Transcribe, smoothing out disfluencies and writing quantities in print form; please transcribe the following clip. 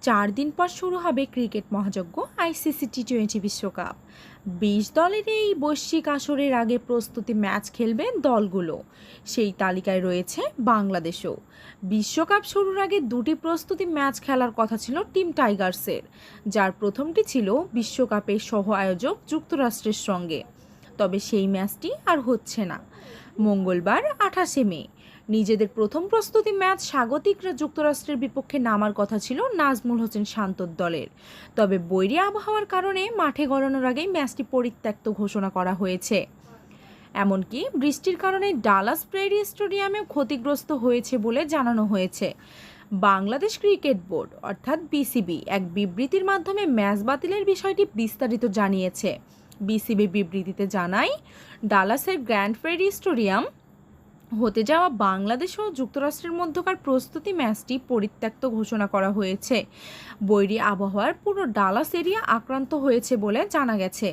4 দিন পর শুরু হবে ক্রিকেট মহাযজ্ঞ আইসিসি টি-20 বিশ্বকাপ। 20 দলের এই বৈশ্বিক আসরের আগে প্রস্তুতি ম্যাচ খেলবে দলগুলো। সেই তালিকায় রয়েছে বাংলাদেশও। বিশ্বকাপ শুরুর আগে দুটি প্রস্তুতি ম্যাচ খেলার কথা ছিল টিম টাইগার্সের, যার প্রথমটি ছিল বিশ্বকাপের সহ আয়োজক যুক্তরাষ্ট্রের সঙ্গে। তবে সেই ম্যাচটি আর হচ্ছে না। মঙ্গলবার 28 মে নিজেদের প্রথম প্রস্তুতি ম্যাচ স্বাগতিকরা যুক্তরাষ্ট্রের বিপক্ষে নামার কথা ছিল নাজমুল হোসেন শান্তর দলের। তবে বৈরী আবহাওয়ার কারণে মাঠে গড়ানোর আগেই ম্যাচটি পরিত্যক্ত ঘোষণা করা হয়েছে। এমনকি বৃষ্টির কারণে ডালাস প্রেরি স্টেডিয়ামেও ক্ষতিগ্রস্ত হয়েছে বলে জানানো হয়েছে। বাংলাদেশ ক্রিকেট বোর্ড অর্থাৎ বিসিবি এক বিবৃতির মাধ্যমে ম্যাচ বাতিলের বিষয়টি বিস্তারিত জানিয়েছে। বিসিবি বিবৃতিতে জানায়, ডালাসের গ্র্যান্ড প্রেরি স্টেডিয়াম হতে যাওয়া বাংলাদেশ ও যুক্তরাষ্ট্রের মধ্যকার প্রস্তুতি ম্যাচটি পরিত্যক্ত ঘোষণা করা হয়েছে। বৈরী আবহাওয়ার পুরো ডালাস এরিয়া আক্রান্ত হয়েছে বলে জানা গেছে।